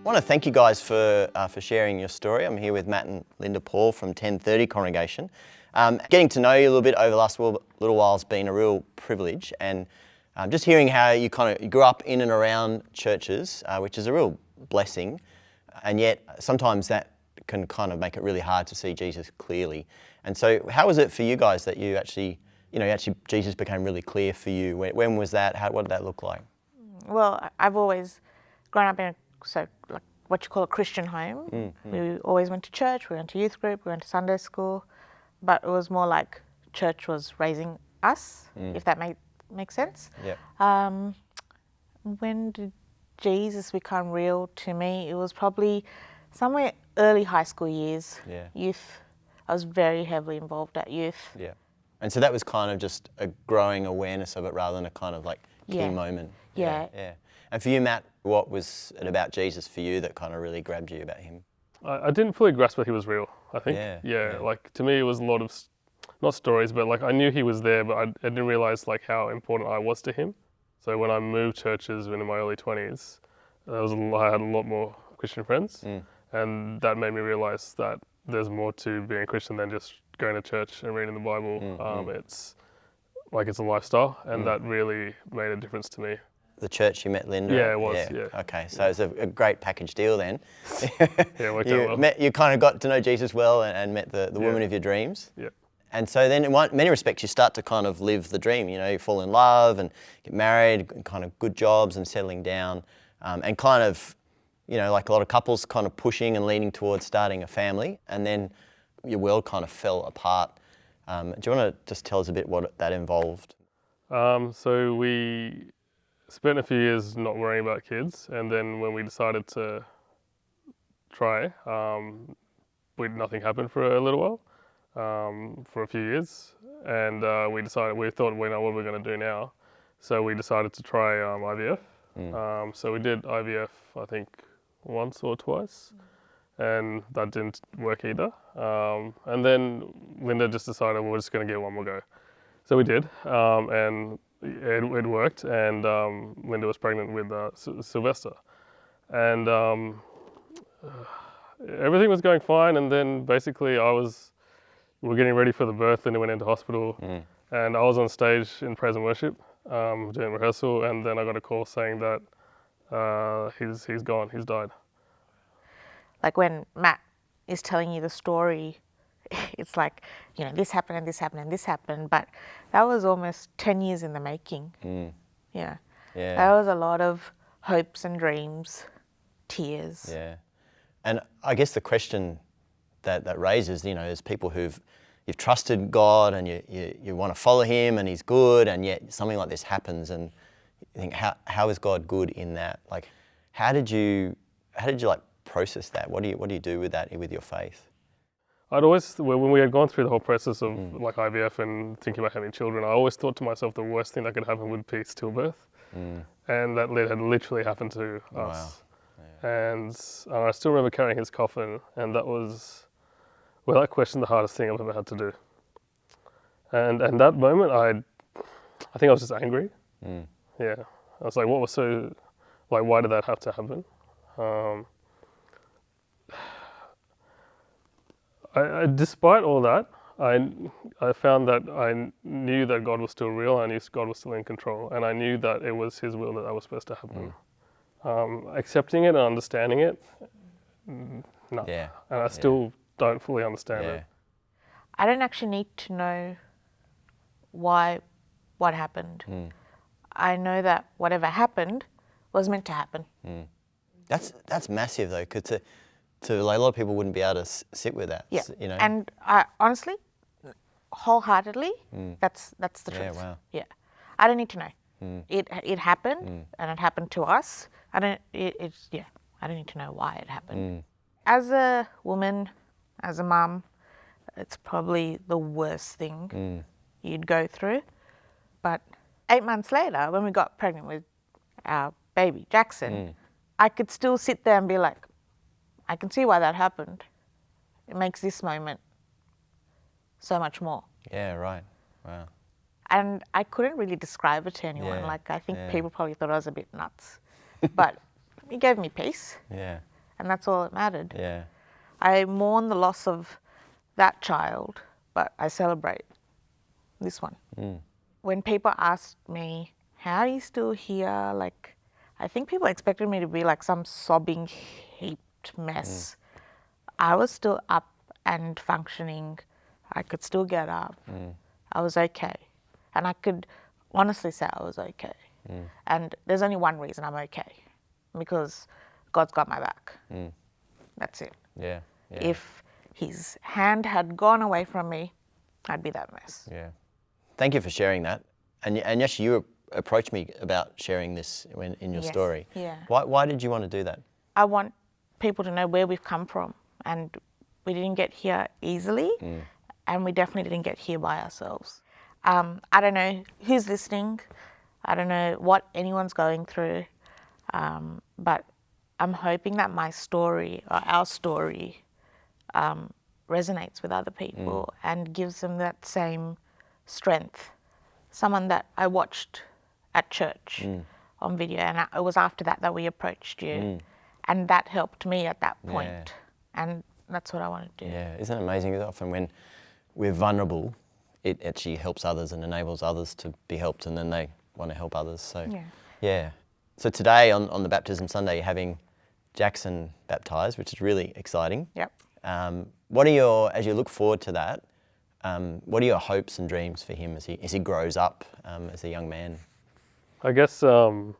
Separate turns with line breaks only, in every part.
I want to thank you guys for sharing your story. I'm here with Matt and Lynda Paul from 1030 Congregation. Getting to know you a little bit over the last little while has been a real privilege, and just hearing how you you grew up in and around churches, which is a real blessing, and yet sometimes that can kind of make it really hard to see Jesus clearly. And so how was it for you guys that you actually Jesus became really clear for you? When was that? What did that look like?
Well, I've always grown up in like what you call a Christian home. We always went to church, we went to youth group, we went to Sunday school, but it was more like church was raising us, if that makes sense.
Yeah.
When did Jesus become real to me? It was probably somewhere early high school years.
Yeah.
Youth. I was very heavily involved at youth.
Yeah. And so that was kind of just a growing awareness of it rather than a kind of like key moment.
Yeah.
Yeah. And for you, Matt, what was it about Jesus for you that kind of really grabbed you about him?
I didn't fully grasp that he was real, I think.
Yeah.
Like to me it was a lot of, not stories, but like I knew he was there, but I didn't realize like how important I was to him. So when I moved churches in my early 20s, I had a lot more Christian friends, and that made me realize that there's more to being a Christian than just going to church and reading the Bible. It's a lifestyle, and that really made a difference to me.
The church you met Lynda?
Yeah, it was, yeah.
Okay, so it was a great package deal then.
Yeah, worked out well.
You kind of got to know Jesus well and met the woman of your dreams.
Yeah.
And so then in many respects you start to kind of live the dream, you fall in love and get married, kind of good jobs and settling down, and kind of, like a lot of couples kind of pushing and leaning towards starting a family, and then your world kind of fell apart. Do you want to just tell us a bit what that involved?
So we spent a few years not worrying about kids, and then when we decided to try, nothing happened for a little while, for a few years, and we thought, what are we going to do now? So we decided to try IVF. So we did IVF, I think, once or twice, and that didn't work either. And then Lynda just decided we're just going to give it one more go. So we did, and it worked, and Lynda was pregnant with Sylvester, and everything was going fine. And then basically we were getting ready for the birth. Lynda went into hospital, and I was on stage in praise and worship, doing rehearsal, and then I got a call saying that he's gone, he's died.
Like when Matt is telling you the story, it's like, this happened and this happened and this happened, but that was almost 10 years in the making. Yeah. That was a lot of hopes and dreams, tears.
Yeah. And I guess the question that raises, is people you've trusted God and you want to follow him and he's good, and yet something like this happens, and you think, how is God good in that? Like, how did you like process that? What do you do with that, with your faith?
I'd always, when we had gone through the whole process of like IVF and thinking about having children, I always thought to myself the worst thing that could happen would be stillbirth. And that had literally happened to us.
Wow. Yeah.
And I still remember carrying his coffin, and that was, without question, the hardest thing I've ever had to do. And that moment, I think I was just angry. Yeah. I was like, why did that have to happen? Despite all that, I found that I knew that God was still real. I knew God was still in control, and I knew that it was his will that was supposed to happen. Accepting it and understanding it, no.
Yeah.
And I still don't fully understand it.
I don't actually need to know what happened. I know that whatever happened was meant to happen.
That's massive though, because to like, a lot of people wouldn't be able to sit with that.
Yeah. And I honestly, wholeheartedly, that's the truth.
Yeah. Wow.
Yeah. I don't need to know. It happened, and it happened to us. I don't need to know why it happened. As a woman, as a mum, it's probably the worst thing you'd go through. But 8 months later, when we got pregnant with our baby, Jackson, I could still sit there and be like, I can see why that happened. It makes this moment so much more.
Yeah, right. Wow.
And I couldn't really describe it to anyone.
Yeah,
Like, I think people probably thought I was a bit nuts. But it gave me peace.
Yeah.
and that's all that mattered.
Yeah.
I mourn the loss of that child, but I celebrate this one. When people asked me, how are you still here? Like, I think people expected me to be like some sobbing, heaped mess. I was still up and functioning. I could still get up. I was okay. And I could honestly say I was okay. And there's only one reason I'm okay, because God's got my back. That's it.
Yeah. Yeah.
If his hand had gone away from me, I'd be that mess.
Yeah. Thank you for sharing that. And yes, you approached me about sharing this in your
Yes,
story.
yeah.
Why did you want to do that?
I want people to know where we've come from, and we didn't get here easily, and we definitely didn't get here by ourselves. I don't know who's listening. I don't know what anyone's going through, but I'm hoping that my story, or our story, resonates with other people and gives them that same strength. Someone that I watched at church on video, and it was after that we approached you, and that helped me at that point. And that's what I want to do.
Yeah, isn't it amazing? Often when we're vulnerable, it actually helps others and enables others to be helped, and then they want to help others. So yeah. So today on the Baptism Sunday, you're having Jackson baptised, which is really exciting.
Yep.
What are your, as you look forward to that, what are your hopes and dreams for him as he grows up as a young man?
I guess no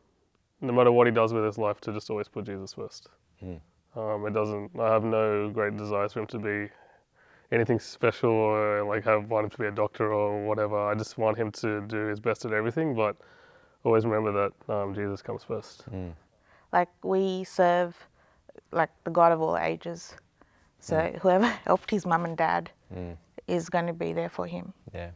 matter what he does with his life, to just always put Jesus first. I have no great desires for him to be anything special, or like want him to be a doctor or whatever. I just want him to do his best at everything, but always remember that Jesus comes first.
Like, we serve like the God of all ages. So whoever helped his mum and dad is going to be there for him.
Yeah.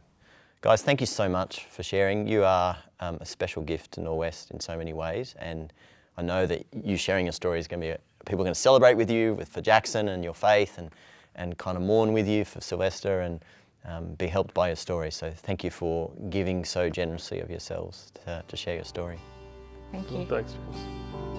Guys, thank you so much for sharing. You are a special gift to Norwest in so many ways, and I know that you sharing your story is going to be, people are going to celebrate with you for Jackson and your faith, and kind of mourn with you for Sylvester, and be helped by your story. So thank you for giving so generously of yourselves to share your story.
Thank you.
Thanks, James.